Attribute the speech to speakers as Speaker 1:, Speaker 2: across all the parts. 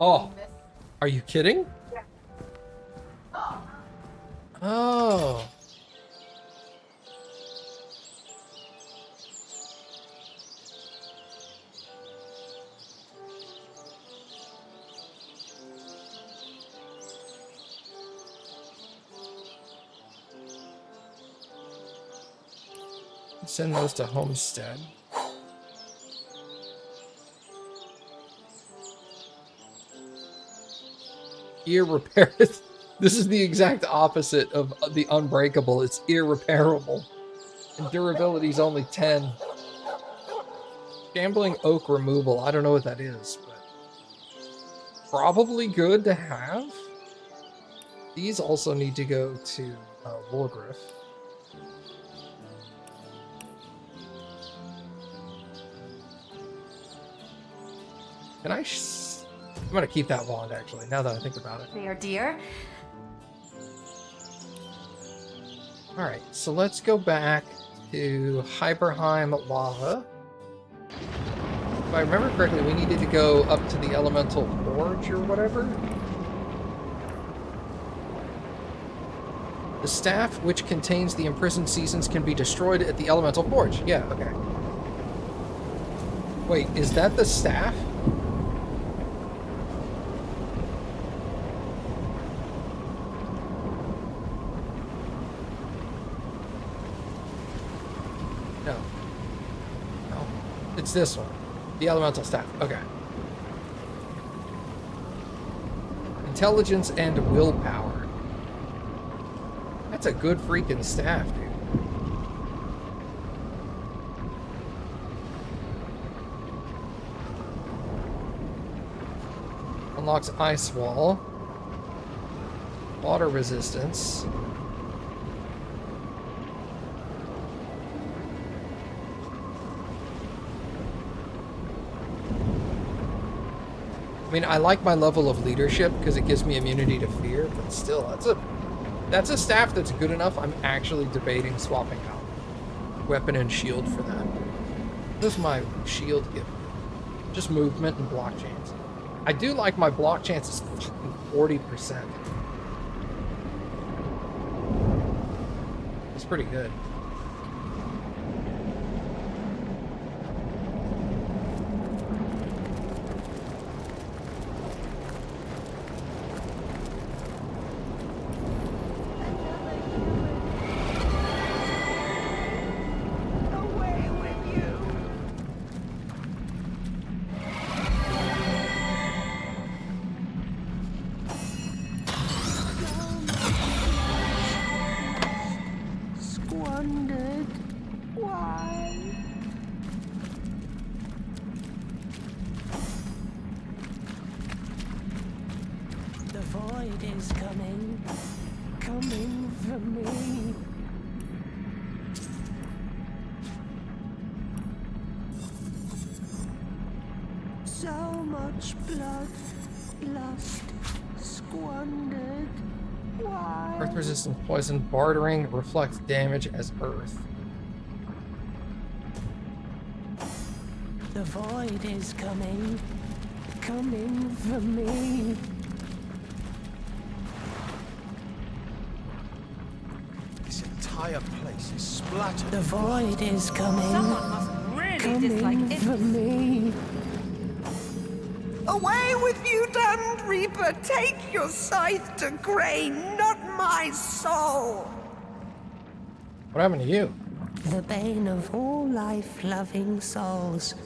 Speaker 1: Oh, are you kidding? Oh. Send those to Homestead. Ear repair. This is the exact opposite of the unbreakable. It's irreparable. And durability is only 10. Shambling oak removal. I don't know what that is, but probably good to have. These also need to go to Wargriff. Can I? I'm gonna keep that wand actually. Now that I think about it.
Speaker 2: There, dear.
Speaker 1: All right, so let's go back to Hyperheim Lava. If I remember correctly, we needed to go up to the Elemental Forge or whatever. The staff which contains the imprisoned seasons can be destroyed at the Elemental Forge. Yeah, okay. Wait, is that the staff? No. No. It's this one. The Elemental Staff. Okay. Intelligence and willpower. That's a good freaking staff, dude. Unlocks Ice Wall. Water resistance. I mean, I like my level of leadership because it gives me immunity to fear, but still, that's a staff that's good enough. I'm actually debating swapping out weapon and shield for that. What does my shield give? Just movement and block chance. I do like my block chance is fucking 40%. It's pretty good. Resistant poison, bartering, reflects damage as earth.
Speaker 3: The void is coming for me.
Speaker 4: This entire place is splattered.
Speaker 3: The void is coming.
Speaker 2: Someone must really dislike
Speaker 3: for me.
Speaker 5: Away with you, damned Reaper! Take your scythe to grain, not my soul!
Speaker 1: What happened to you?
Speaker 3: The bane of all life-loving souls,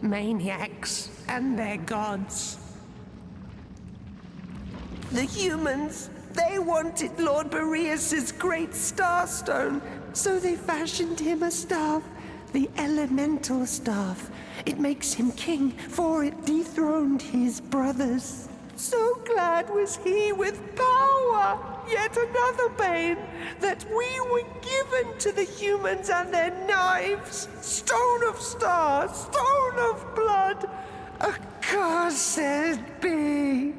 Speaker 3: maniacs and their gods.
Speaker 5: The humans, they wanted Lord Boreas's great starstone, so they fashioned him a staff, the elemental staff. It makes him king, for it dethroned his brothers. So glad was he with power, yet another bane, that we were given to the humans and their knives. Stone of star, stone of blood, accursed be.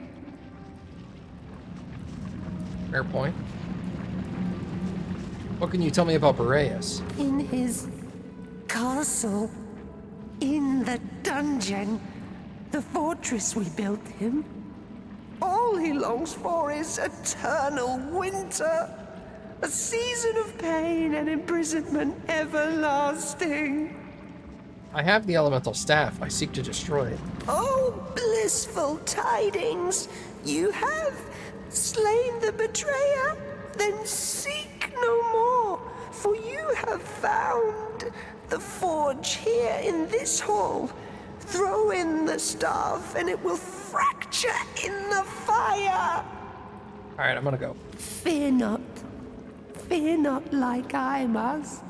Speaker 1: Fair point. What can you tell me about Boreas?
Speaker 3: In his castle, in the dungeon,
Speaker 5: the fortress we built him. All he longs for is eternal winter, a season of pain and imprisonment everlasting.
Speaker 1: I have the elemental staff. I seek to destroy it.
Speaker 5: Oh, blissful tidings! You have slain the betrayer. Then seek no more, for you have found the forge here in this hall. Throw in the staff, and it will fracture in the fire.
Speaker 1: All right, I'm gonna go.
Speaker 5: Fear not like I must.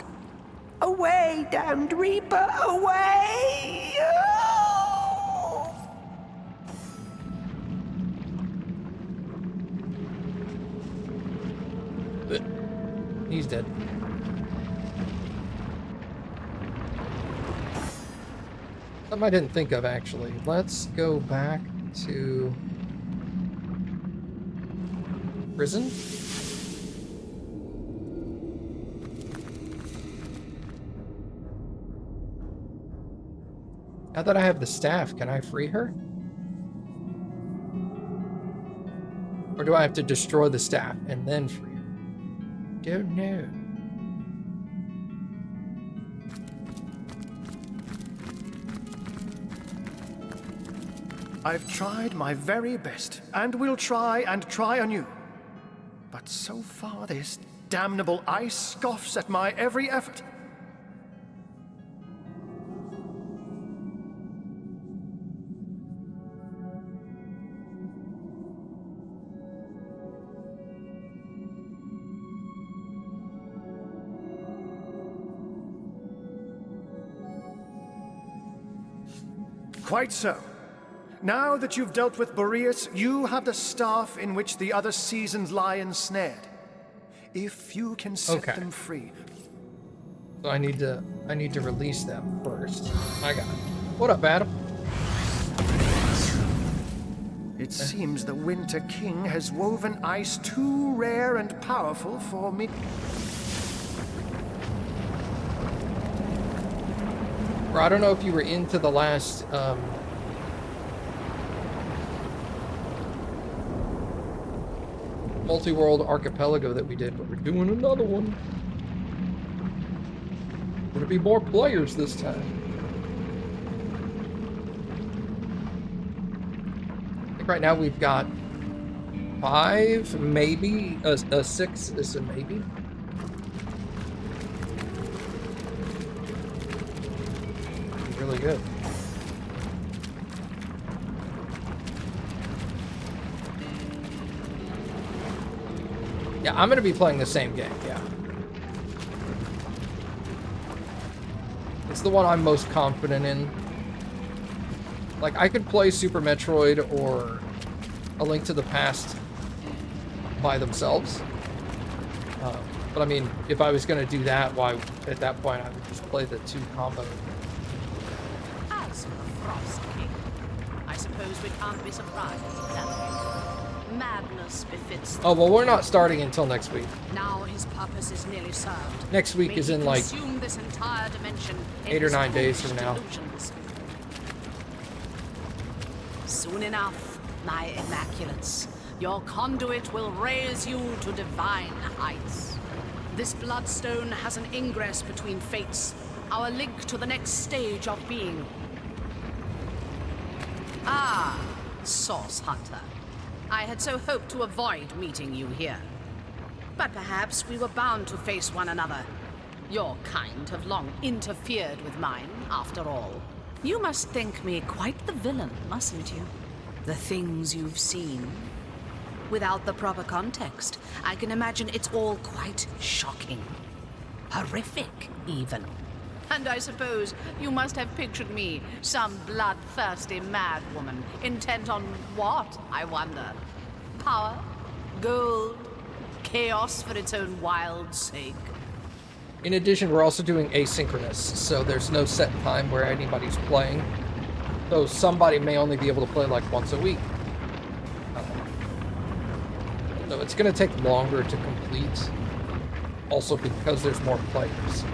Speaker 5: Away, damned reaper, away! Oh!
Speaker 1: He's dead. Something I didn't think of, actually. Let's go back to prison. Now that I have the staff, can I free her? Or do I have to destroy the staff and then free her? Don't know.
Speaker 4: I've tried my very best, and will try and try anew. But so far this damnable ice scoffs at my every effort. Quite so. Now that you've dealt with Boreas, you have the staff in which the other seasons lie ensnared. If you can set them free.
Speaker 1: So I need to release them first. I got it. What up, Adam?
Speaker 4: It seems the Winter King has woven ice too rare and powerful for me.
Speaker 1: Or I don't know if you were into the last multi-world archipelago that we did, but we're doing another one. Gonna be more players this time. I think right now we've got 5, maybe a 6 is a maybe. Really good. Yeah, I'm gonna be playing the same game, yeah. It's the one I'm most confident in. Like, I could play Super Metroid or A Link to the Past by themselves. But I mean, if I was gonna do that, why, at that point, I would just play the 2 combo.
Speaker 2: As for the Frost King, I suppose we can't be surprised at that. Madness befits.
Speaker 1: Oh, well, we're not starting until next week.
Speaker 2: Now his purpose is nearly served.
Speaker 1: Next week is in like
Speaker 2: consume this entire dimension
Speaker 1: 8 or 9 days from now.
Speaker 2: Delusions. Soon enough, my immaculates, your conduit will raise you to divine heights. This bloodstone has an ingress between fates, our link to the next stage of being. Ah, Source Hunter. I had so hoped to avoid meeting you here. But perhaps we were bound to face one another. Your kind have long interfered with mine, after all. You must think me quite the villain, mustn't you? The things you've seen. Without the proper context, I can imagine it's all quite shocking. Horrific, even. And I suppose you must have pictured me, some bloodthirsty madwoman, intent on what, I wonder? Power? Gold? Chaos for its own wild sake?
Speaker 1: In addition, we're also doing asynchronous, so there's no set time where anybody's playing. So somebody may only be able to play like once a week. So it's going to take longer to complete, also because there's more players.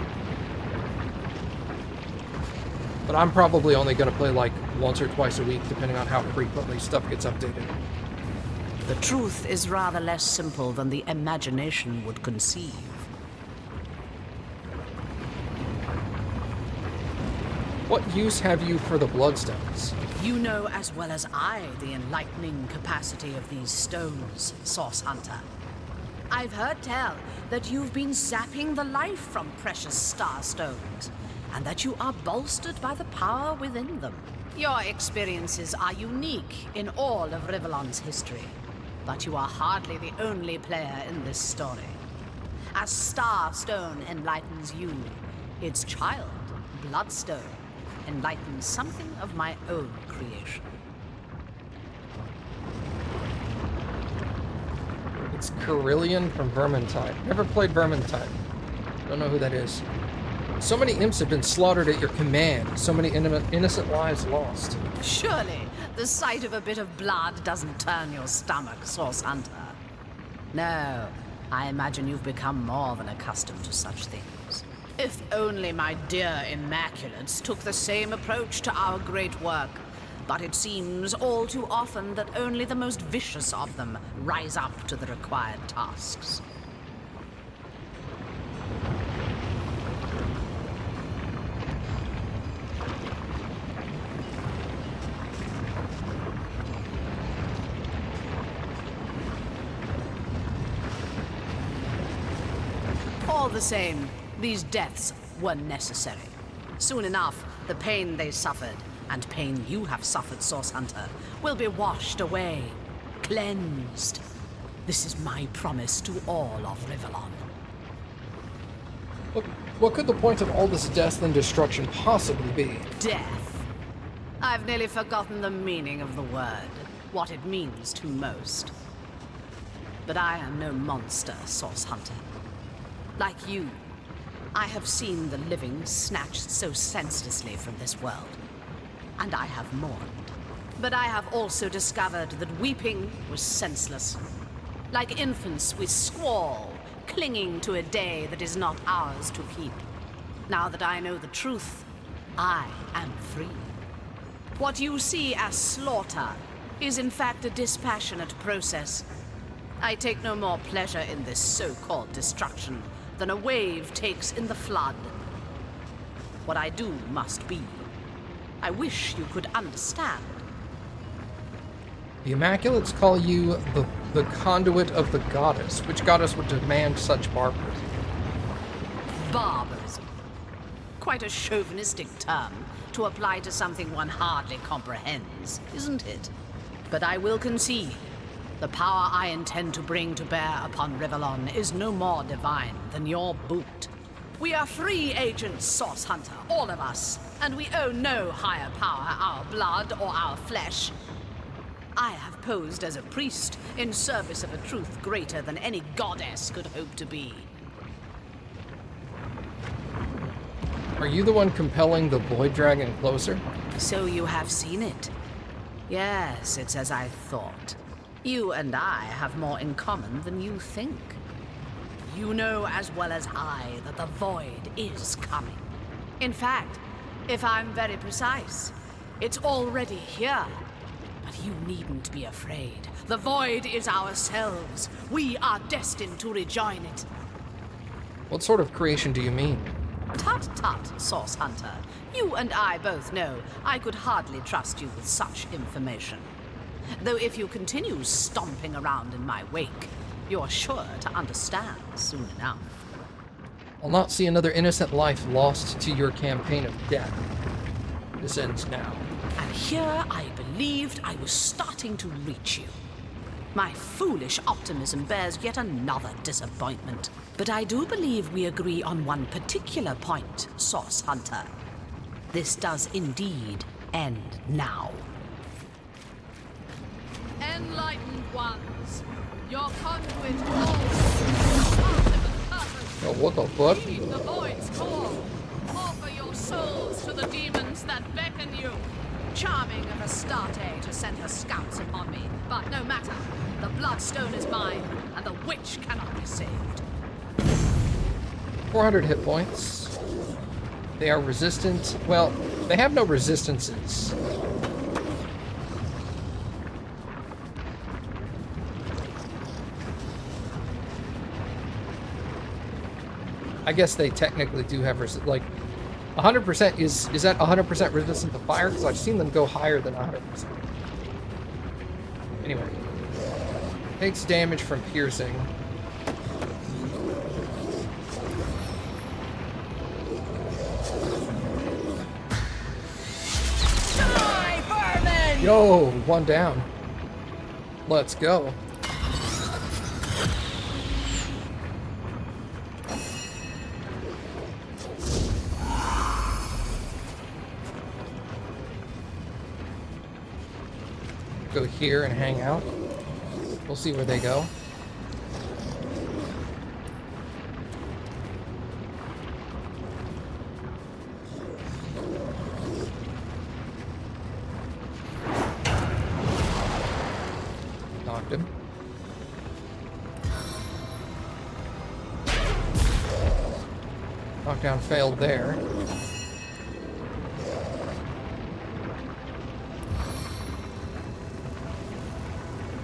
Speaker 1: But I'm probably only going to play like once or twice a week, depending on how frequently stuff gets updated.
Speaker 2: The truth is rather less simple than the imagination would conceive.
Speaker 1: What use have you for the Bloodstones?
Speaker 2: You know as well as I the enlightening capacity of these stones, Source Hunter. I've heard tell that you've been zapping the life from precious star stones, and that you are bolstered by the power within them. Your experiences are unique in all of Rivellon's history, but you are hardly the only player in this story. As Starstone enlightens you, its child, Bloodstone, enlightens something of my own creation.
Speaker 1: It's Carillion from Vermintide. Never played Vermintide. Don't know who that is. So many imps have been slaughtered at your command. So many innocent lives lost.
Speaker 2: Surely, the sight of a bit of blood doesn't turn your stomach, Source Hunter. No, I imagine you've become more than accustomed to such things. If only my dear Immaculates took the same approach to our great work. But it seems all too often that only the most vicious of them rise up to the required tasks. All the same, these deaths were necessary. Soon enough, the pain they suffered, and pain you have suffered, Source Hunter, will be washed away, cleansed. This is my promise to all of Rivellon.
Speaker 1: What could the point of all this death and destruction possibly be?
Speaker 2: Death. I've nearly forgotten the meaning of the word, what it means to most. But I am no monster, Source Hunter. Like you, I have seen the living snatched so senselessly from this world. And I have mourned. But I have also discovered that weeping was senseless. Like infants, we squall, clinging to a day that is not ours to keep. Now that I know the truth, I am free. What you see as slaughter is in fact a dispassionate process. I take no more pleasure in this so-called destruction than a wave takes in the flood. What I do must be. I wish you could understand.
Speaker 1: The Immaculates call you the conduit of the goddess. Which goddess would demand such barbarism?
Speaker 2: Barbarism. Quite a chauvinistic term to apply to something one hardly comprehends, isn't it? But I will concede, the power I intend to bring to bear upon Rivellon is no more divine than your boot. We are free agents, Source Hunter, all of us, and we owe no higher power our blood or our flesh. I have posed as a priest in service of a truth greater than any goddess could hope to be.
Speaker 1: Are you the one compelling the Void Dragon closer?
Speaker 2: So you have seen it? Yes, it's as I thought. You and I have more in common than you think. You know as well as I that the Void is coming. In fact, if I'm very precise, it's already here. But you needn't be afraid. The Void is ourselves. We are destined to rejoin it.
Speaker 1: What sort of creation do you mean?
Speaker 2: Tut-tut, Source Hunter. You and I both know I could hardly trust you with such information. Though if you continue stomping around in my wake, you're sure to understand soon enough.
Speaker 1: I'll not see another innocent life lost to your campaign of death. This ends now.
Speaker 2: And here I believed I was starting to reach you. My foolish optimism bears yet another disappointment. But I do believe we agree on one particular point, Source Hunter. This does indeed end now. Enlightened ones, your conduit
Speaker 1: Oh, what the fuck?
Speaker 2: Heed the Void's call. Offer your souls to the demons that beckon you. Charming of Astarte to send her scouts upon me, but no matter. The Bloodstone is mine, and the witch cannot be saved.
Speaker 1: 400 hit points. They are resistant. Well, they have no resistances. I guess they technically do have like 100% is that 100% resistant to fire? Because I've seen them go higher than 100%. Anyway, takes damage from piercing. Yo, one down. Let's go. Go here and hang out. We'll see where they go. Knocked him. Knockdown failed there.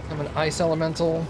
Speaker 1: I'm an ice elemental.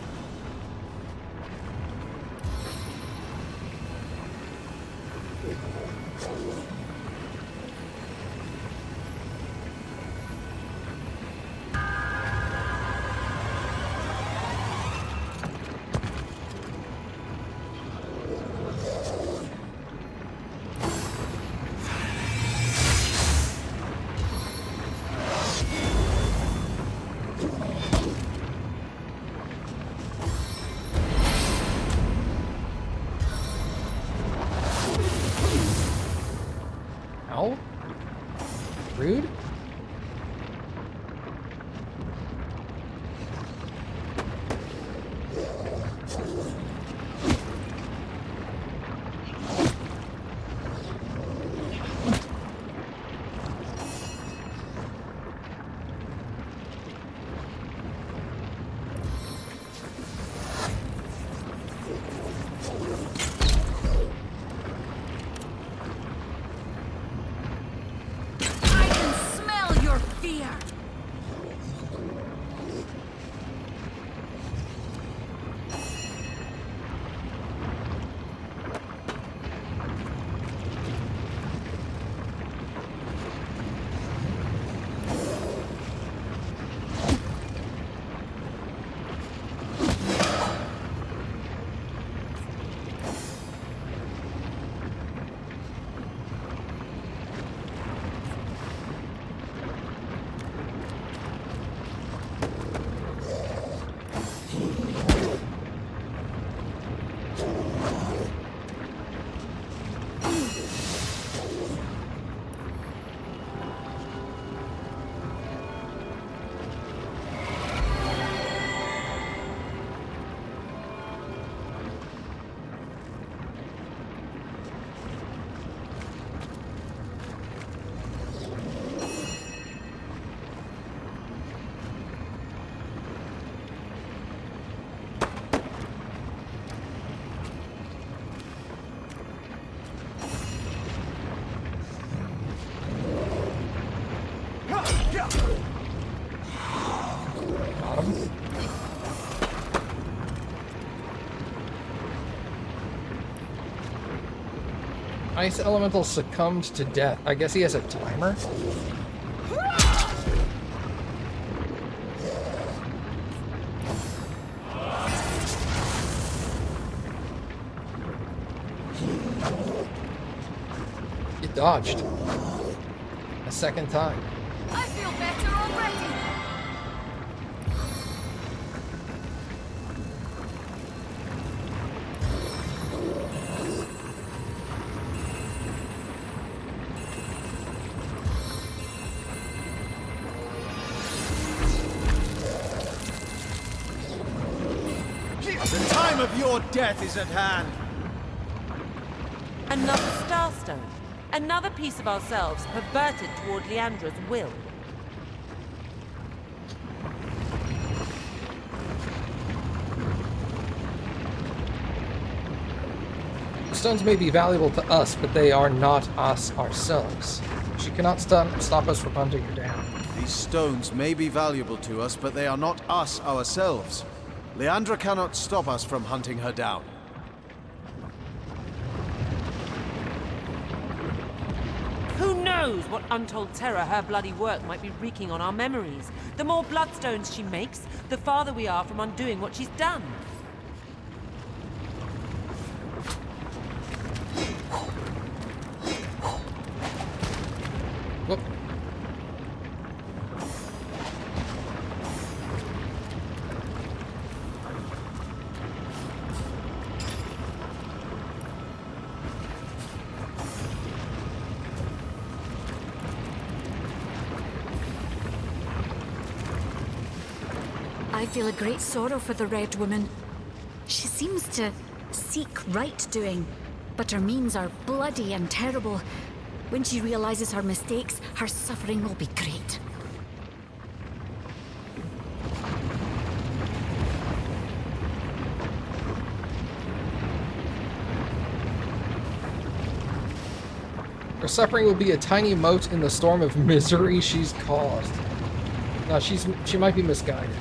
Speaker 1: Rude. Ice elemental succumbed to death. I guess he has a timer. You dodged. A second time.
Speaker 2: I feel better already.
Speaker 6: The time of your death is at hand.
Speaker 7: Another starstone. Another piece of ourselves perverted toward Leandra's will.
Speaker 1: stones may be valuable to us, but they are not us ourselves. She cannot stop us from hunting her down.
Speaker 6: These stones may be valuable to us, but they are not us ourselves. Leandra cannot stop us from hunting her down.
Speaker 7: Who knows what untold terror her bloody work might be wreaking on our memories? The more bloodstones she makes, the farther we are from undoing what she's done.
Speaker 1: Whoop.
Speaker 8: I feel a great sorrow for the Red Woman. She seems to seek right doing, but her means are bloody and terrible. When she realizes her mistakes, her suffering will be great.
Speaker 1: Her suffering will be a tiny mote in the storm of misery she's caused. No, she might be misguided.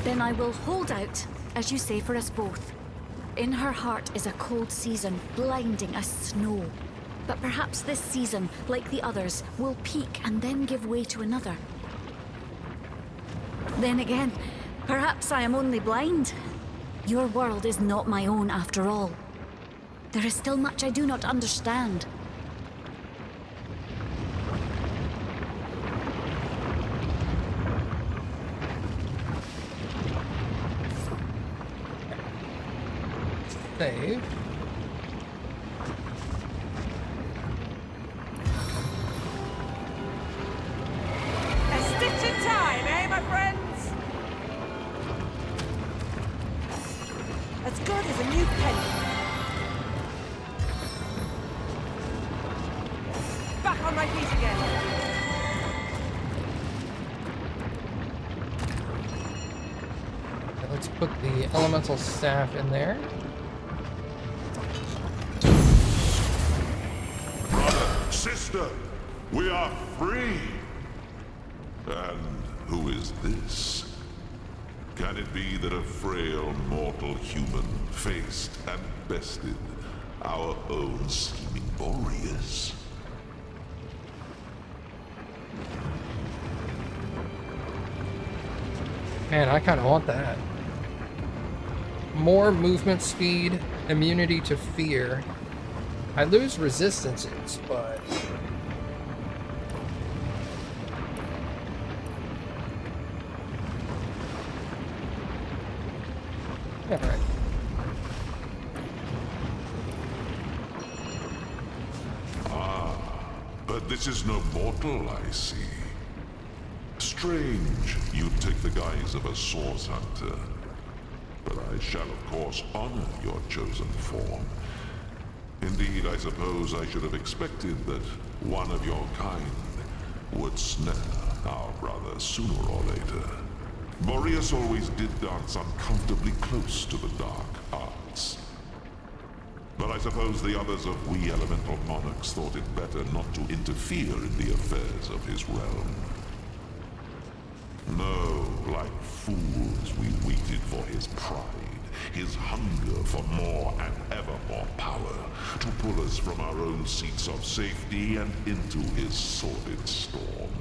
Speaker 8: Then I will hold out, as you say, for us both. In her heart is a cold season, blinding as snow. But perhaps this season, like the others, will peak and then give way to another. Then again, perhaps I am only blind. Your world is not my own after all. There is still much I do not understand.
Speaker 1: Save.
Speaker 7: A stitch in time, eh, my friends? As good as a new penny. Back on my feet again.
Speaker 1: Okay, let's put the elemental staff in there.
Speaker 9: Sister, we are free! And who is this? Can it be that a frail mortal human faced and bested our own scheming Boreas?
Speaker 1: Man, I kind of want that. More movement speed, immunity to fear. I lose resistances, but... yeah, right.
Speaker 9: But this is no mortal, I see. Strange you take the guise of a source hunter. But I shall of course honor your chosen form. Indeed, I suppose I should have expected that one of your kind would snare our brother sooner or later. Boreas always did dance uncomfortably close to the dark arts. But I suppose the others of we elemental monarchs thought it better not to interfere in the affairs of his realm. No, like fools, we waited for his pride. His hunger for more and ever more power, to pull us from our own seats of safety and into his sordid storm.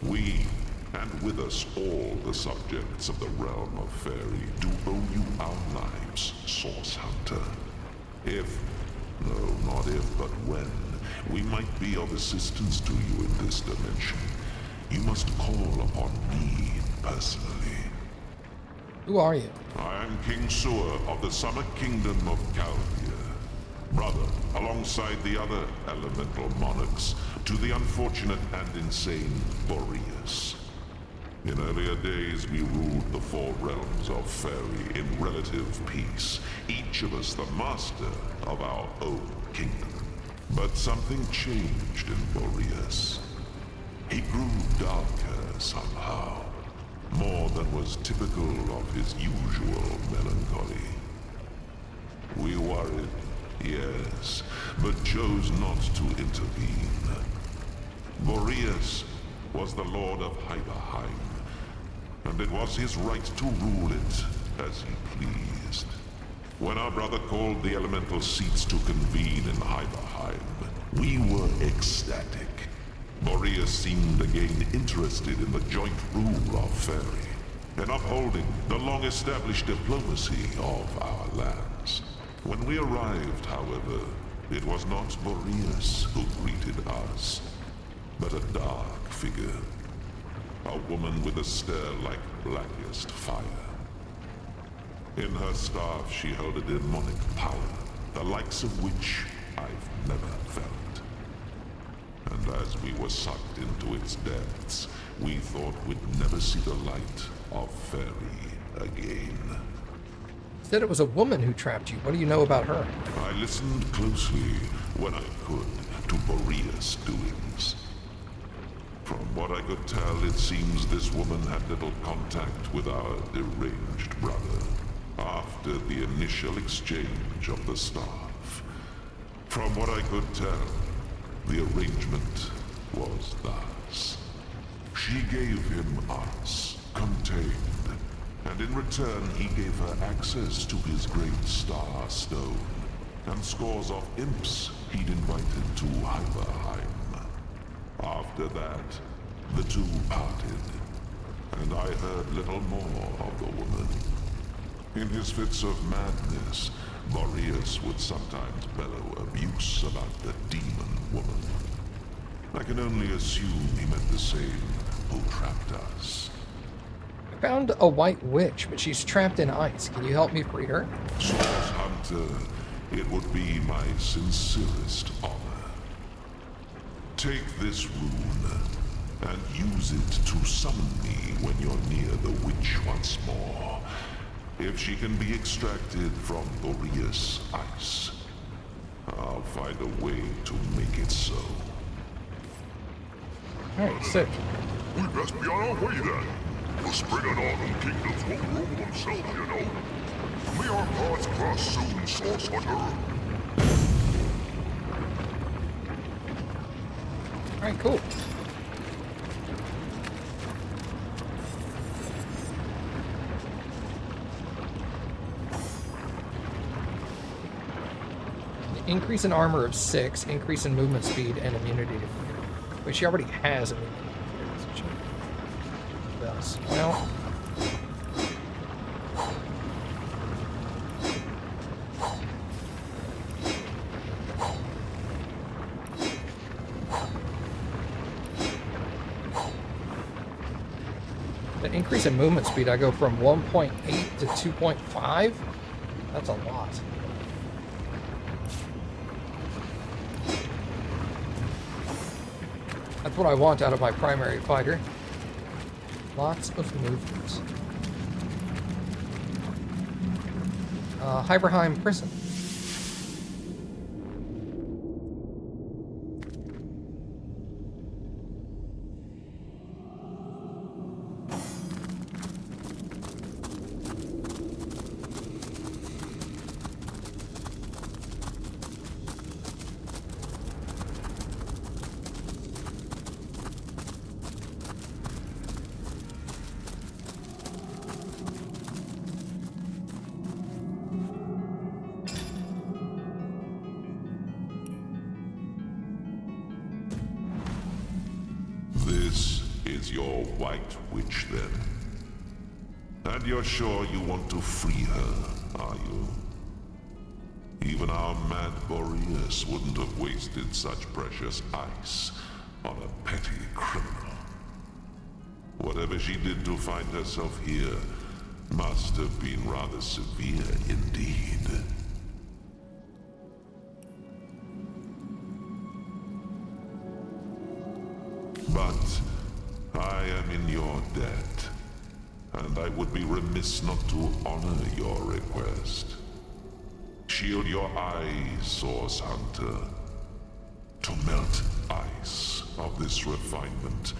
Speaker 9: We, and with us all the subjects of the realm of Fairy, do owe you our lives, Source Hunter. If, no, not if, but when, we might be of assistance to you in this dimension, you must call upon me personally.
Speaker 1: Who are you?
Speaker 9: I am King Sewer of the Summer Kingdom of Calvia. Brother, alongside the other elemental monarchs, to the unfortunate and insane Boreas. In earlier days, we ruled the four realms of Fairy in relative peace, each of us the master of our own kingdom. But something changed in Boreas. He grew darker somehow. more than was typical of his usual melancholy. We worried, yes, but chose not to intervene. Boreas was the Lord of Hyberheim, and it was his right to rule it as he pleased. When our brother called the elemental seats to convene in Hyberheim, we were ecstatic. Boreas seemed again interested in the joint rule of Faerie, in upholding the long-established diplomacy of our lands. When we arrived, however, it was not Boreas who greeted us, but a dark figure. A woman with a stare like blackest fire. In her staff she held a demonic power, the likes of which I've never felt. And as we were sucked into its depths, we thought we'd never see the light of Faerie again.
Speaker 1: Said it was a woman who trapped you. What do you know about her?
Speaker 9: I listened closely when I could to Boreas' doings. From what I could tell, it seems this woman had little contact with our deranged brother after the initial exchange of the staff. From what I could tell, the arrangement was thus. She gave him us, contained, and in return he gave her access to his great star stone, and scores of imps he'd invited to Hyberheim. After that, the two parted, and I heard little more of the woman. In his fits of madness, Boreas would sometimes bellow abuse about the demon woman. I can only assume he meant the same who trapped us.
Speaker 1: I found a white witch, but she's trapped in ice. Can you help me free her?
Speaker 9: Source Hunter, it would be my sincerest honor. Take this rune, and use it to summon me when you're near the witch once more. If she can be extracted from Boreas' ice, I'll find a way to make it so.
Speaker 1: Alright, sick.
Speaker 10: We best be on our way then. The spring and autumn kingdoms won't rule themselves, you know. May our paths cross soon, Source Hunter.
Speaker 1: Alright, cool. Increase in armor of 6, increase in movement speed, and immunity to fear. But she already has immunity to fear, doesn't she? Does. Well. The increase in movement speed, I go from 1.8 to 2.5. That's a lot. That's what I want out of my primary fighter. Lots of movement. Hyberheim Prison.
Speaker 9: This is your white witch, then? And you're sure you want to free her, are you? Even our mad Boreas wouldn't have wasted such precious ice on a petty criminal. Whatever she did to find herself here must have been rather severe indeed. But I am in your debt, and I would be remiss not to honor your request. Shield your eyes, Source Hunter. To melt ice of this refinement,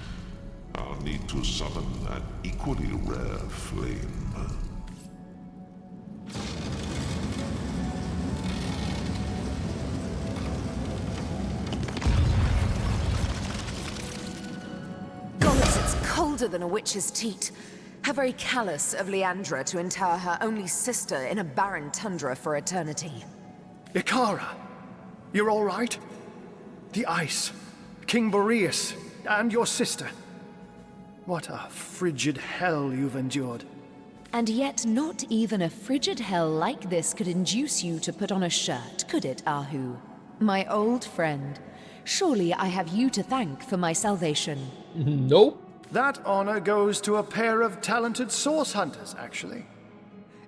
Speaker 9: I'll need to summon an equally rare flame.
Speaker 11: Gods, it's colder than a witch's teat. How very callous of Leandra to entower her only sister in a barren tundra for eternity.
Speaker 4: Ikara, you're all right? The ice, King Boreas, and your sister. What a frigid hell you've endured.
Speaker 12: And yet not even a frigid hell like this could induce you to put on a shirt, could it, Ahu? My old friend, surely I have you to thank for my salvation.
Speaker 1: Nope.
Speaker 4: That honor goes to a pair of talented source hunters, actually.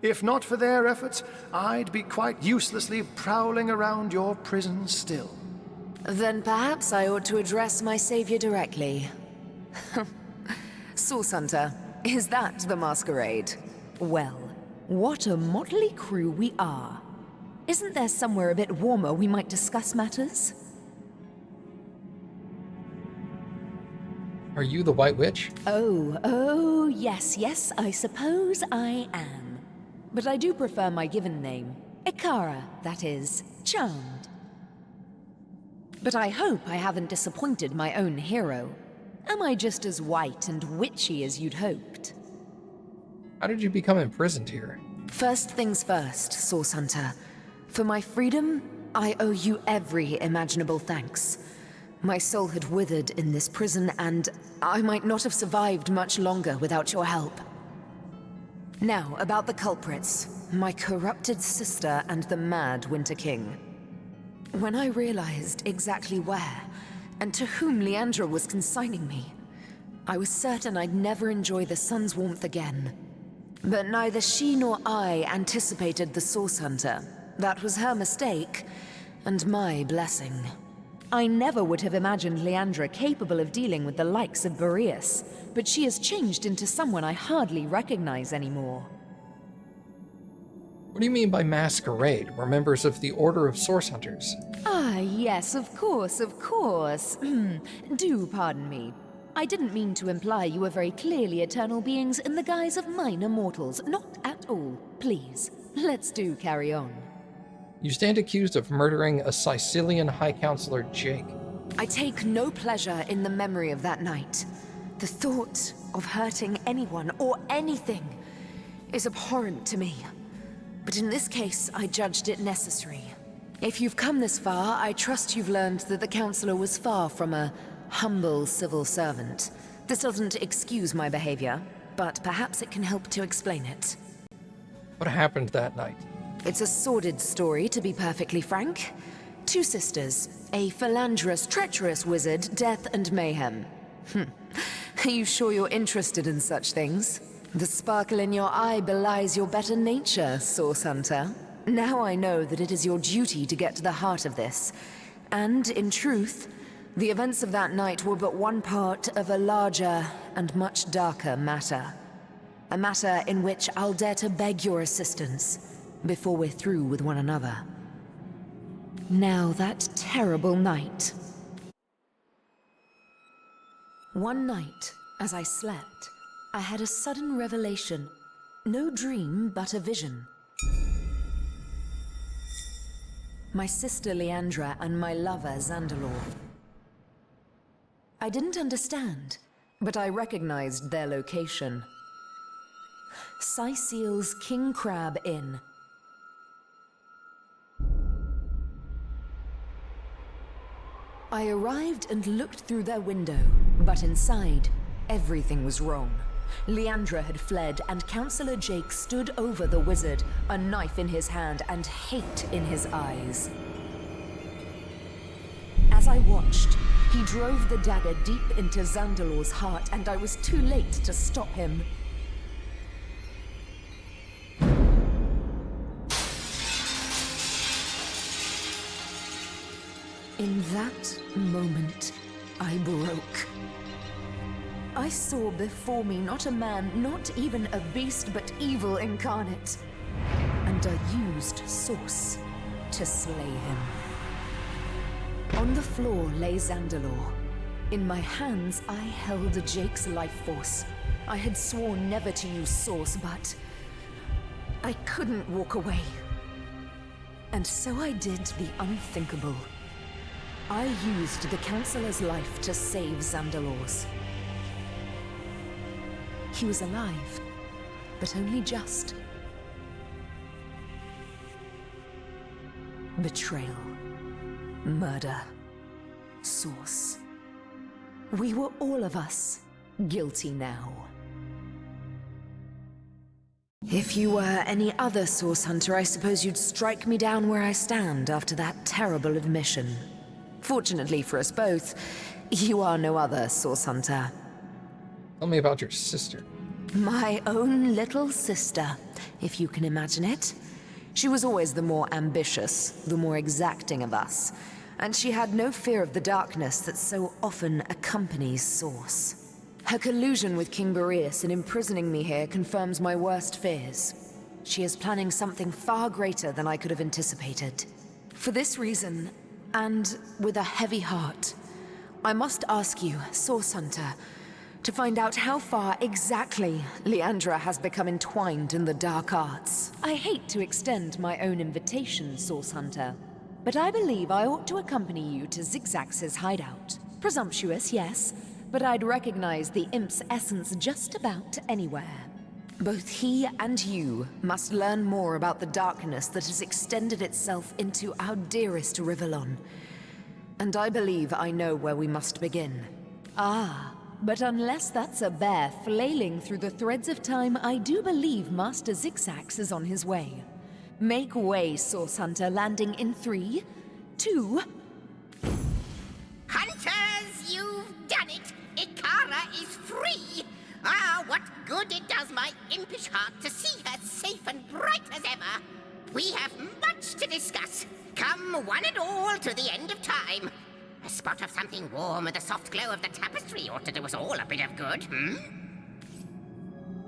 Speaker 4: If not for their efforts, I'd be quite uselessly prowling around your prison still.
Speaker 11: Then perhaps I ought to address my savior directly. Source Hunter, is that the masquerade?
Speaker 12: Well, what a motley crew we are. Isn't there somewhere a bit warmer we might discuss matters?
Speaker 1: Are you the White Witch?
Speaker 12: Oh, yes, I suppose I am. But I do prefer my given name. Ikara, that is. Charmed. But I hope I haven't disappointed my own hero. Am I just as white and witchy as you'd hoped?
Speaker 1: How did you become imprisoned here?
Speaker 11: First things first, Source Hunter. For my freedom, I owe you every imaginable thanks. My soul had withered in this prison, and I might not have survived much longer without your help. Now, about the culprits. My corrupted sister and the mad Winter King. When I realized exactly where, and to whom Leandra was consigning me, I was certain I'd never enjoy the sun's warmth again. But neither she nor I anticipated the Source Hunter. That was her mistake, and my blessing.
Speaker 12: I never would have imagined Leandra capable of dealing with the likes of Boreas, but she has changed into someone I hardly recognize anymore.
Speaker 1: What do you mean by masquerade? We're members of the Order of Source Hunters.
Speaker 12: Ah, yes, of course. Do pardon me. I didn't mean to imply you were very clearly eternal beings in the guise of minor mortals. Not at all. Please, let's do carry on.
Speaker 1: You stand accused of murdering a Sicilian High Counselor, Jake.
Speaker 11: I take no pleasure in the memory of that night. The thought of hurting anyone or anything is abhorrent to me. But in this case, I judged it necessary. If you've come this far, I trust you've learned that the Counselor was far from a humble civil servant. This doesn't excuse my behavior, but perhaps it can help to explain it.
Speaker 1: What happened that night?
Speaker 11: It's a sordid story, to be perfectly frank. Two sisters, a philanderous, treacherous wizard, death and mayhem. Are you sure you're interested in such things? The sparkle in your eye belies your better nature, Source Hunter. Now I know that it is your duty to get to the heart of this. And, in truth, the events of that night were but one part of a larger and much darker matter. A matter in which I'll dare to beg your assistance before we're through with one another.
Speaker 12: Now that terrible night. One night, as I slept, I had a sudden revelation. No dream, but a vision. My sister Leandra and my lover Zandalor. I didn't understand, but I recognized their location. Sicil's King Crab Inn. I arrived and looked through their window, but inside, everything was wrong. Leandra had fled, and Counselor Jake stood over the wizard, a knife in his hand and hate in his eyes. As I watched, he drove the dagger deep into Zandalor's heart, and I was too late to stop him. In that moment, I broke. I saw before me not a man, not even a beast, but evil incarnate. And I used Source to slay him. On the floor lay Zandalor.
Speaker 11: In my hands, I held Jake's life force. I had sworn never to use Source, but I couldn't walk away. And so I did the unthinkable. I used the Counselor's life to save Xandalor's. He was alive, but only just. Betrayal. Murder. Source. We were all of us guilty now. If you were any other Source Hunter, I suppose you'd strike me down where I stand after that terrible admission. Fortunately for us both, you are no other Source Hunter.
Speaker 1: Tell me about your sister.
Speaker 11: My own little sister, if you can imagine it. She was always the more ambitious, the more exacting of us, and she had no fear of the darkness that so often accompanies Source. Her collusion with King Boreas in imprisoning me here confirms my worst fears. She is planning something far greater than I could have anticipated. For this reason, and with a heavy heart, I must ask you, Source Hunter, to find out how far exactly Leandra has become entwined in the dark arts. I hate to extend my own invitation, Source Hunter, but I believe I ought to accompany you to Zigzax's hideout. Presumptuous, yes, but I'd recognize the imp's essence just about anywhere. Both he and you must learn more about the darkness that has extended itself into our dearest Rivellon. And I believe I know where we must begin. Ah, but unless that's a bear flailing through the threads of time, I do believe Master Zigzax is on his way. Make way, Source Hunter, landing in 3, 2...
Speaker 13: Hunters, you've done it! Ikara is free! Ah, what good it does my impish heart to see her safe and bright as ever! We have much to discuss. Come one and all to the end of time. A spot of something warm and the soft glow of the tapestry ought to do us all a bit of good,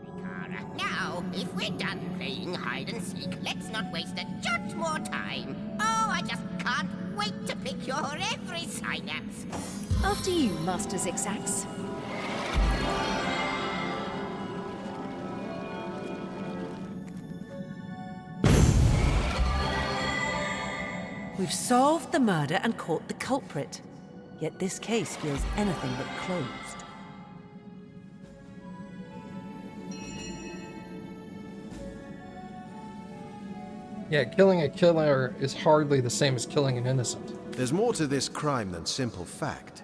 Speaker 13: Ikara, now, if we're done playing hide and seek, let's not waste a jot more time. Oh, I just can't wait to pick your every synapse.
Speaker 11: After you, Master Zigzax.
Speaker 7: We've solved the murder and caught the culprit. Yet this case feels anything but closed.
Speaker 1: Yeah, killing a killer is hardly the same as killing an innocent.
Speaker 6: There's more to this crime than simple fact.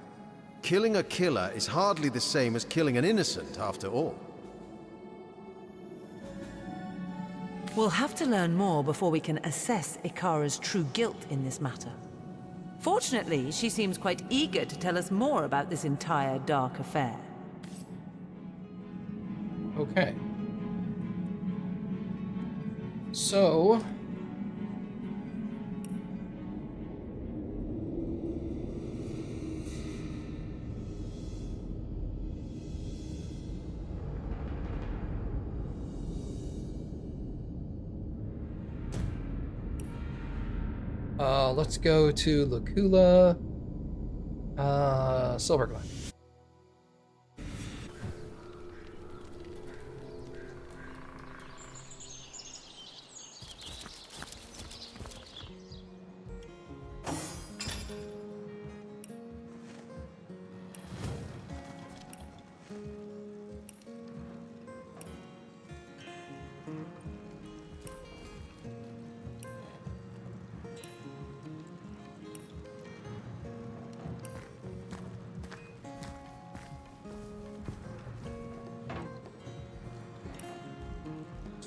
Speaker 6: Killing a killer is hardly the same as killing an innocent, after all.
Speaker 7: We'll have to learn more before we can assess Ikara's true guilt in this matter. Fortunately, she seems quite eager to tell us more about this entire dark affair.
Speaker 1: Okay. So... let's go to Lacula, Silverglen.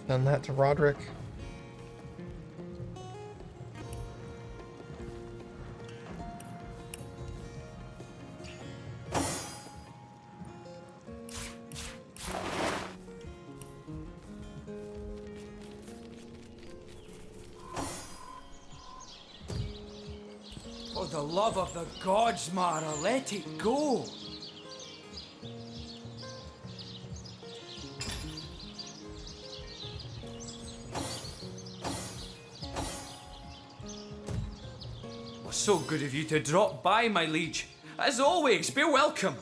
Speaker 1: Send that to Roderick.
Speaker 14: For the love of the gods, Mara, let it go. So good of you to drop by, my liege. As always, be welcome.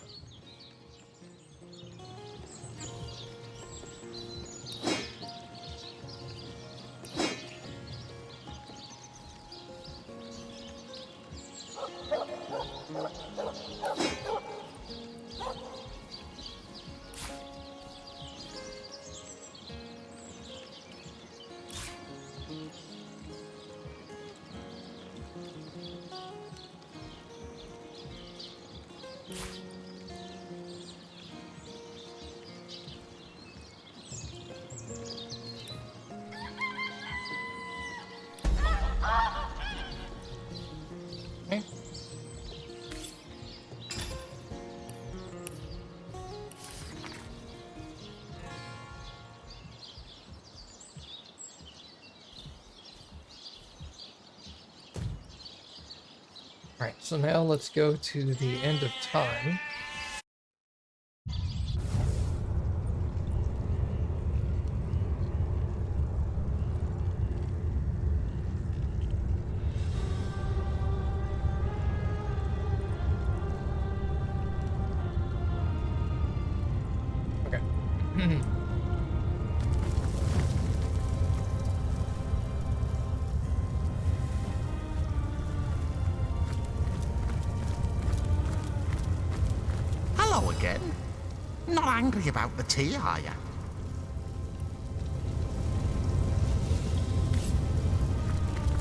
Speaker 1: Alright, so now let's go to the end of time. Okay.
Speaker 15: Hello again. Not angry about the tea, are you?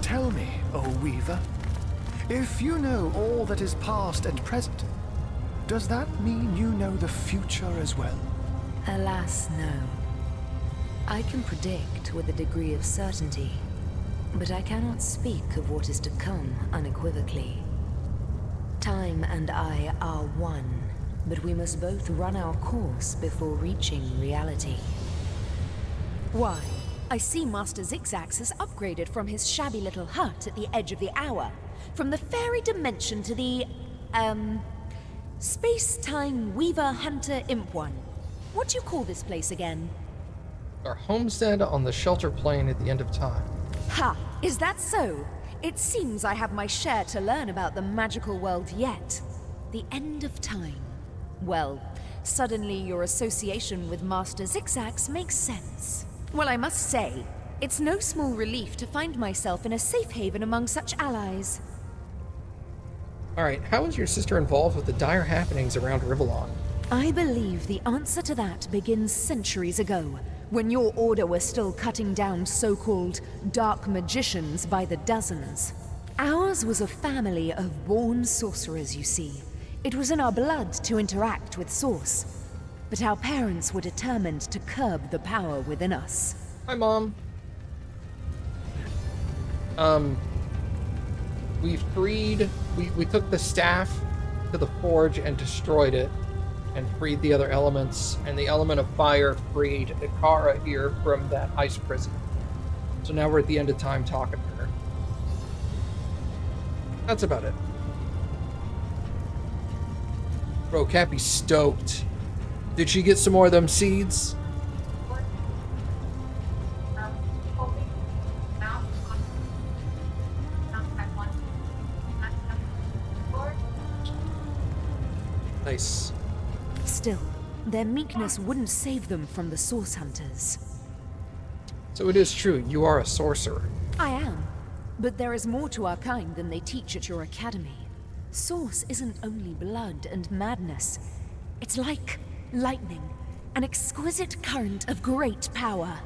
Speaker 4: Tell me, O Weaver, if you know all that is past and present, does that mean you know the future as well?
Speaker 11: Alas, no. I can predict with a degree of certainty, but I cannot speak of what is to come unequivocally. Time and I are one, but we must both run our course before reaching reality.
Speaker 12: Why, I see Master Zigzags has upgraded from his shabby little hut at the edge of the hour, from the fairy dimension to the, space-time Weaver Hunter Imp one. What do you call this place again?
Speaker 1: Our homestead on the shelter plane at the end of time.
Speaker 12: Ha! Is that so? It seems I have my share to learn about the magical world yet. The end of time. Well, suddenly your association with Master Zigzags makes sense. Well, I must say, it's no small relief to find myself in a safe haven among such allies.
Speaker 1: Alright, how is your sister involved with the dire happenings around Rivellon?
Speaker 12: I believe the answer to that begins centuries ago, when your order was still cutting down so-called dark magicians by the dozens. Ours was a family of born sorcerers, you see. It was in our blood to interact with Source, but our parents were determined to curb the power within us.
Speaker 1: Hi, Mom. We took the staff to the forge and destroyed it, and freed the other elements, and the element of fire freed Ikara here from that ice prison. So now we're at the end of time talking to her. That's about it. Bro, Cappy's stoked. Did she get some more of them seeds? Nice.
Speaker 12: Still, their meekness wouldn't save them from the Source Hunters.
Speaker 1: So it is true, you are a sorcerer.
Speaker 12: I am, but there is more to our kind than they teach at your academy. Source isn't only blood and madness. It's like lightning, an exquisite current of great power.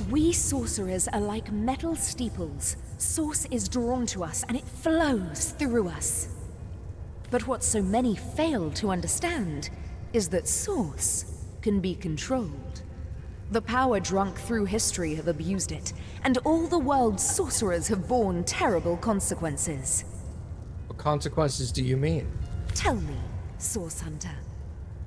Speaker 12: We sorcerers are like metal steeples. Source is drawn to us and it flows through us. But what so many fail to understand is that Source can be controlled. The power drunk through history have abused it, and all the world's sorcerers have borne terrible consequences.
Speaker 1: What consequences do you mean?
Speaker 12: Tell me, Source Hunter,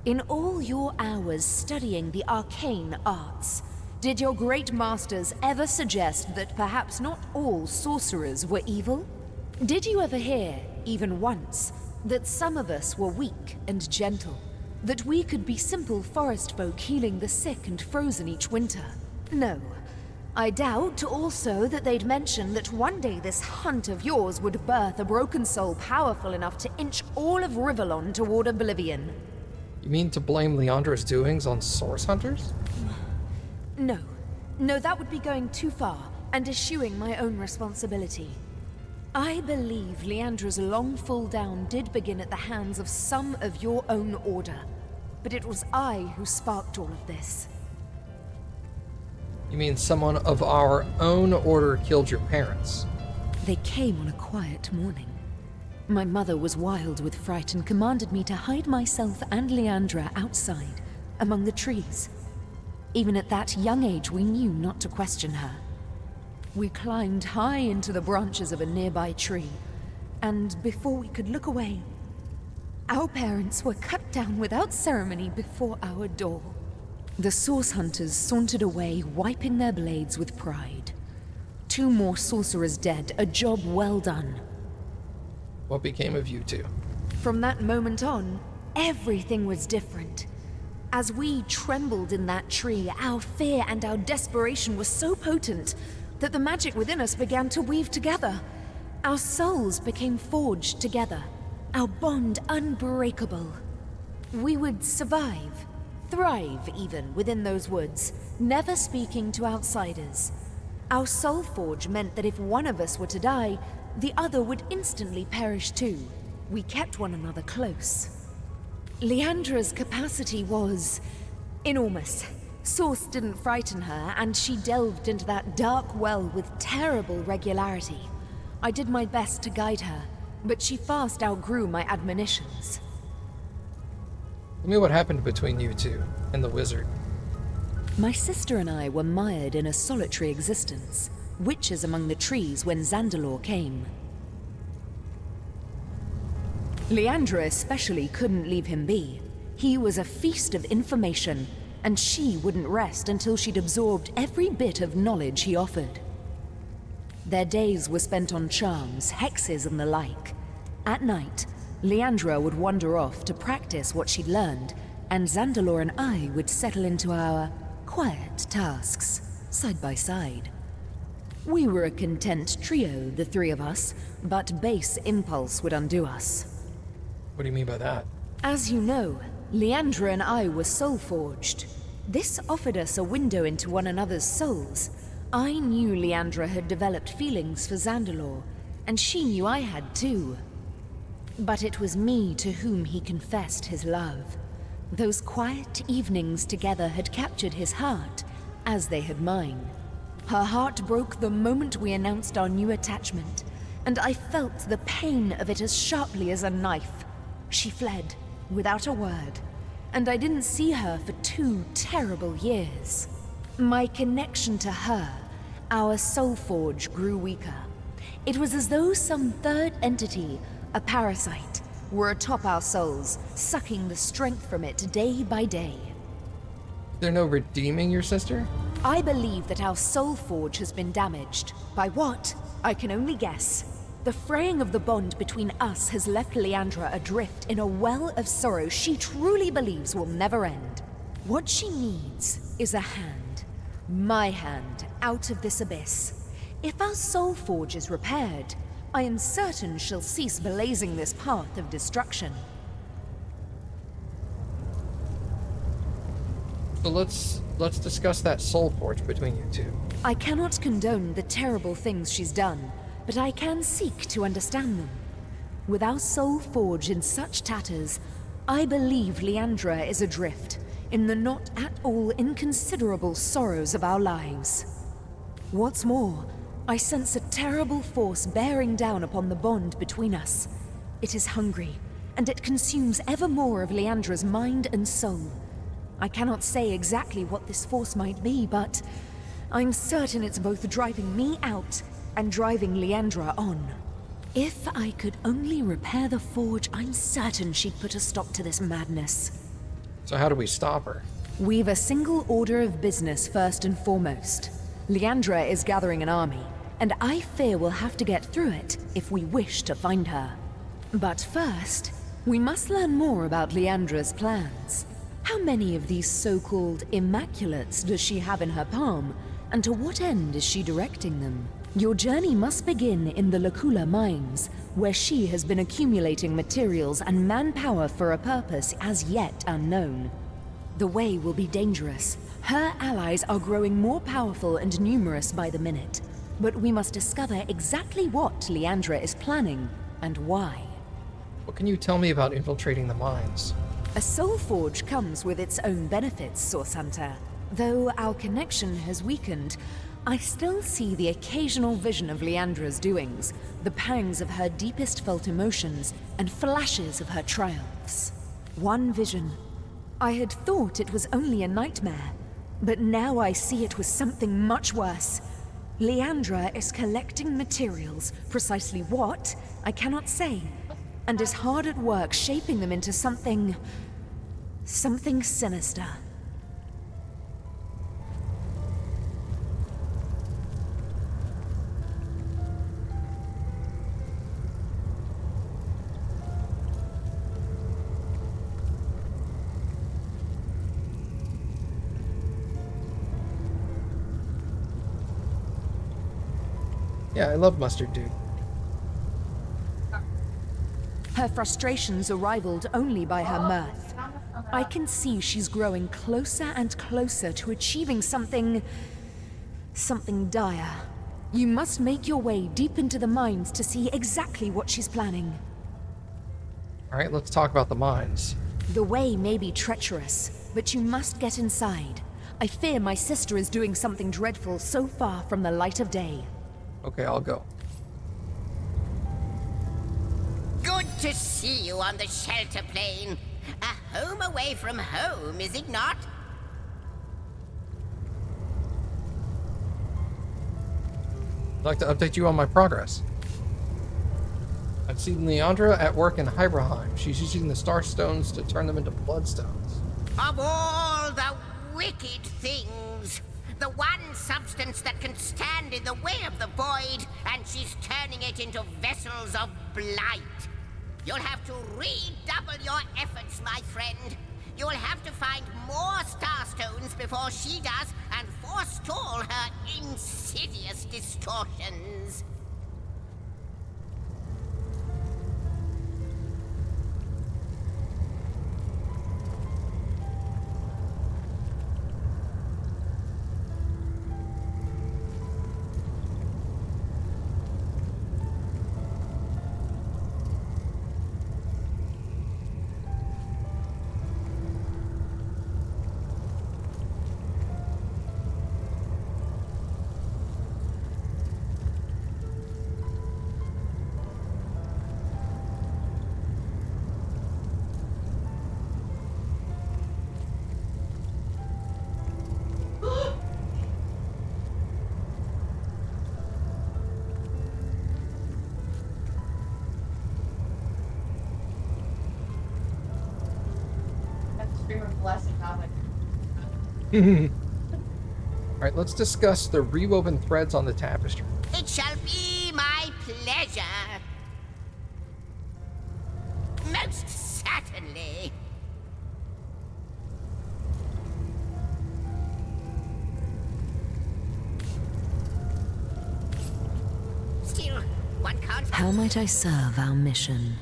Speaker 12: in all your hours studying the arcane arts, did your great masters ever suggest that perhaps not all sorcerers were evil? Did you ever hear, even once, that some of us were weak and gentle? That we could be simple forest folk healing the sick and frozen each winter? No. I doubt also that they'd mention that one day this hunt of yours would birth a broken soul powerful enough to inch all of Rivellon toward oblivion.
Speaker 1: You mean to blame Leandra's doings on source hunters?
Speaker 12: No. No, that would be going too far and eschewing my own responsibility. I believe Leandra's long fall down did begin at the hands of some of your own order, but it was I who sparked all of this.
Speaker 1: You mean someone of our own order killed your parents?
Speaker 12: They came on a quiet morning. My mother was wild with fright and commanded me to hide myself and Leandra outside, among the trees. Even at that young age, we knew not to question her. We climbed high into the branches of a nearby tree, and before we could look away, our parents were cut down without ceremony before our door. The source hunters sauntered away, wiping their blades with pride. 2 more sorcerers dead, a job well done.
Speaker 1: What became of you two?
Speaker 12: From that moment on, everything was different. As we trembled in that tree, our fear and our desperation were so potent that the magic within us began to weave together. Our souls became forged together, our bond unbreakable. We would survive, thrive even, within those woods, never speaking to outsiders. Our soul forge meant that if one of us were to die, the other would instantly perish too. We kept one another close. Leandra's capacity was enormous. Source didn't frighten her, and she delved into that dark well with terrible regularity. I did my best to guide her, but she fast outgrew my admonitions.
Speaker 1: Tell me what happened between you two and the wizard.
Speaker 12: My sister and I were mired in a solitary existence, witches among the trees when Zandalor came. Leandra especially couldn't leave him be. He was a feast of information, and she wouldn't rest until she'd absorbed every bit of knowledge he offered. Their days were spent on charms, hexes, and the like. At night, Leandra would wander off to practice what she'd learned, and Zandalor and I would settle into our quiet tasks, side by side. We were a content trio, the 3 of us, but base impulse would undo us.
Speaker 1: What do you mean by that?
Speaker 12: As you know, Leandra and I were soul-forged. This offered us a window into one another's souls. I knew Leandra had developed feelings for Zandalor, and she knew I had too. But it was me to whom he confessed his love. Those quiet evenings together had captured his heart, as they had mine. Her heart broke the moment we announced our new attachment, and I felt the pain of it as sharply as a knife. She fled, without a word, and I didn't see her for 2 terrible years. My connection to her, our soul forge, grew weaker. It was as though some third entity, a parasite, were atop our souls, sucking the strength from it day by day.
Speaker 1: There no redeeming your sister?
Speaker 12: I believe that our soul forge has been damaged. By what? I can only guess. The fraying of the bond between us has left Leandra adrift in a well of sorrow she truly believes will never end. What she needs is a hand. My hand, out of this abyss. If our soul forge is repaired, I am certain she'll cease blazing this path of destruction.
Speaker 1: So let's discuss that soul forge between you two.
Speaker 12: I cannot condone the terrible things she's done, but I can seek to understand them. With our soul forge in such tatters, I believe Leandra is adrift in the not at all inconsiderable sorrows of our lives. What's more, I sense a terrible force bearing down upon the bond between us. It is hungry, and it consumes ever more of Leandra's mind and soul. I cannot say exactly what this force might be, but I'm certain it's both driving me out and driving Leandra on. If I could only repair the forge, I'm certain she'd put a stop to this madness.
Speaker 1: So how do we stop her?
Speaker 12: We've a single order of business first and foremost. Leandra is gathering an army, and I fear we'll have to get through it if we wish to find her. But first, we must learn more about Leandra's plans. How many of these so-called Immaculates does she have in her palm, And to what end is she directing them? Your journey must begin in the Lacula mines, where she has been accumulating materials and manpower for a purpose as yet unknown. The way will be dangerous. Her allies are growing more powerful and numerous by the minute. But we must discover exactly what Leandra is planning and why.
Speaker 1: What can you tell me about infiltrating the mines?
Speaker 12: A soul forge comes with its own benefits, Source Hunter. Though our connection has weakened, I still see the occasional vision of Leandra's doings, the pangs of her deepest felt emotions, and flashes of her triumphs. One vision. I had thought it was only a nightmare, but now I see it was something much worse. Leandra is collecting materials, precisely what, I cannot say, and is hard at work shaping them into something sinister.
Speaker 1: Yeah, I love Mustard Dude.
Speaker 12: Her frustrations are rivaled only by her mirth. I can see she's growing closer and closer to achieving something dire. You must make your way deep into the mines to see exactly what she's planning.
Speaker 1: All right, let's talk about the mines.
Speaker 12: The way may be treacherous, but you must get inside. I fear my sister is doing something dreadful so far from the light of day.
Speaker 1: Okay, I'll go.
Speaker 13: Good to see you on the shelter plane. A home away from home, is it not?
Speaker 1: I'd like to update you on my progress. I've seen Leandra at work in Hyberheim. She's using the Starstones to turn them into Bloodstones.
Speaker 13: Of all the wicked things, the one substance that can stand in the way of the void, and she's turning it into vessels of blight. You'll have to redouble your efforts, my friend. You'll have to find more Starstones before she does, and forestall her insidious distortions.
Speaker 1: Alright, let's discuss the rewoven threads on the tapestry.
Speaker 13: It shall be my pleasure. Most certainly. Still, one can't...
Speaker 11: How might I serve our mission?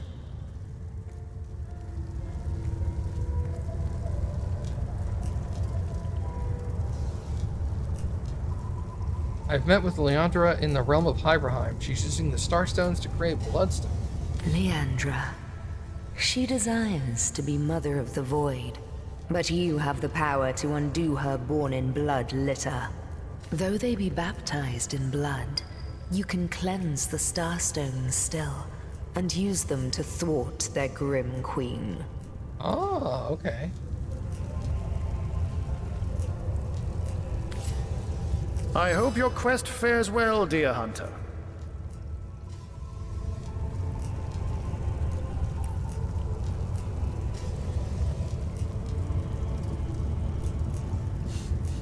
Speaker 1: I've met with Leandra in the realm of Hyberheim. She's using the Starstones to create Bloodstone.
Speaker 11: Leandra. She desires to be Mother of the Void, but you have the power to undo her born-in-blood litter. Though they be baptized in blood, you can cleanse the Starstones still, and use them to thwart their grim queen.
Speaker 1: Oh, okay.
Speaker 4: I hope your quest fares well, dear hunter.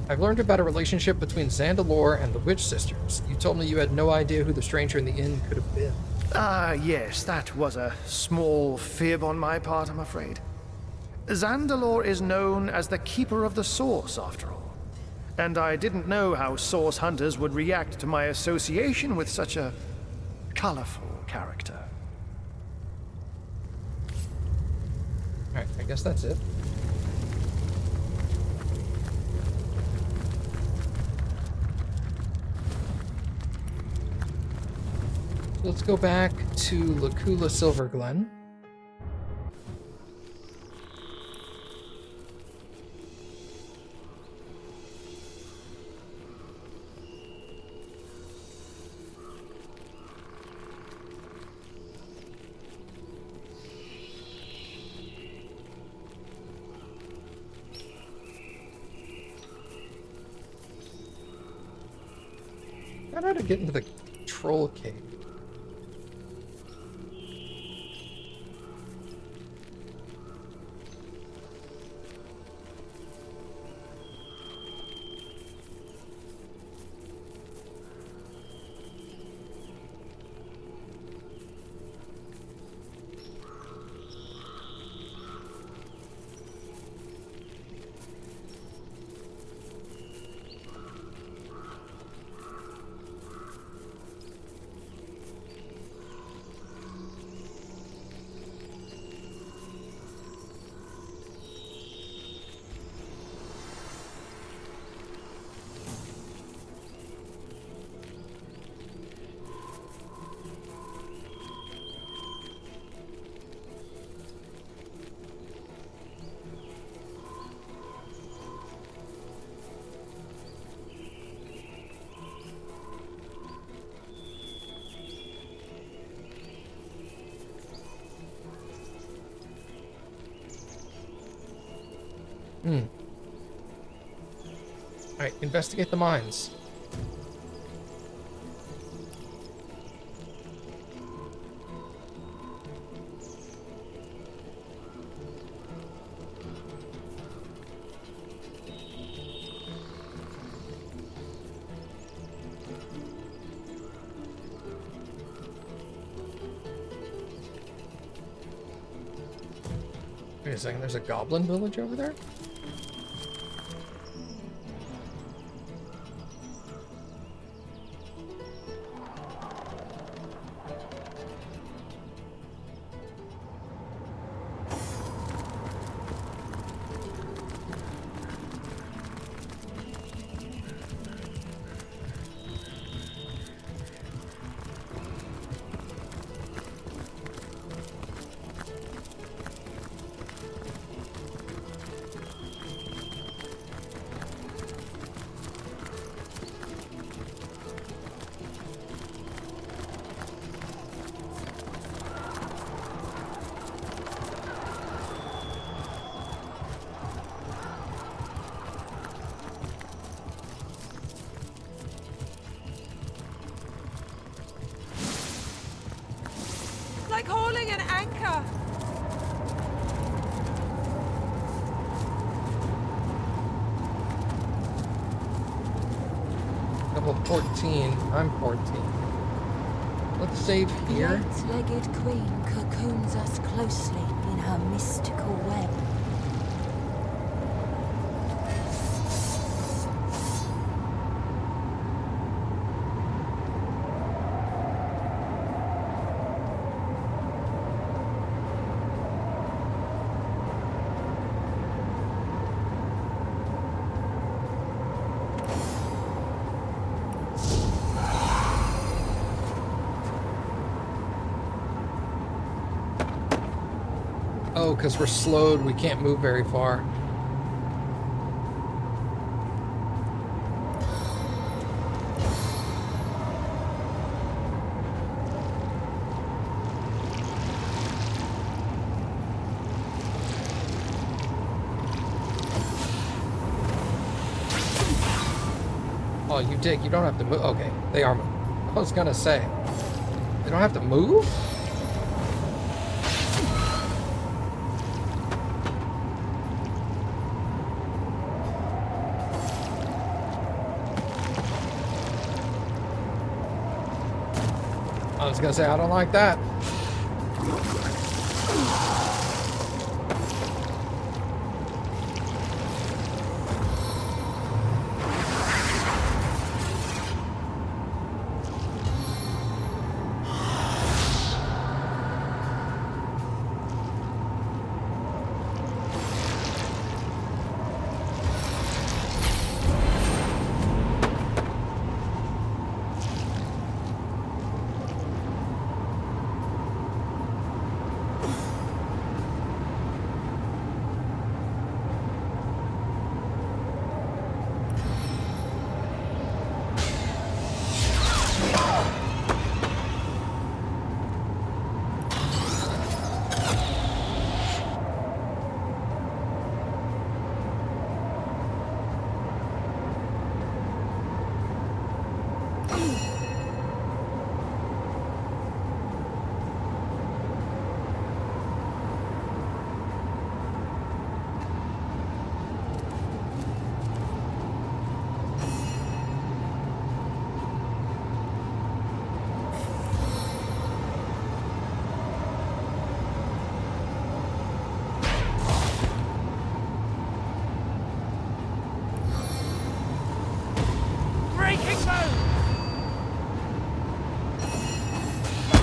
Speaker 1: I've learned about a relationship between Zandalore and the Witch Sisters. You told me you had no idea who the stranger in the inn could have been.
Speaker 4: Yes, that was a small fib on my part, I'm afraid. Zandalore is known as the Keeper of the Source, after all. And I didn't know how Source Hunters would react to my association with such a colorful character.
Speaker 1: Alright, I guess that's it. Let's go back to Lacula Silverglen. I know how to get into the troll cave. Alright, investigate the mines. Wait a second, there's a goblin village over there?
Speaker 7: Like hauling an anchor.
Speaker 1: Level 14. I'm 14. Let's save here.
Speaker 16: The eight-legged queen cocoons us closely in her mystical web.
Speaker 1: Oh, because we're slowed, we can't move very far. Oh, you dig. You don't have to move. Okay, they are moving. I was gonna say, they don't have to move? I was gonna say, I don't like that.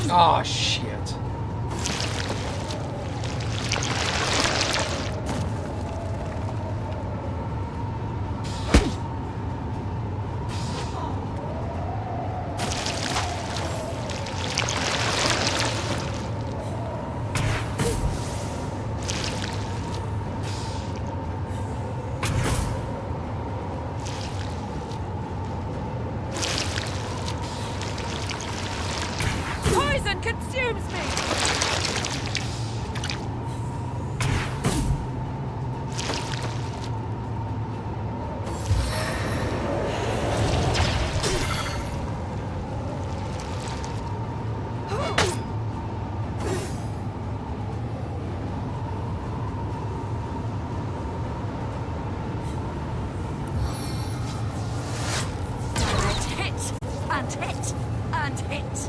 Speaker 1: Oh, shit.
Speaker 7: Poison consumes me!
Speaker 8: Hit and hit and hit.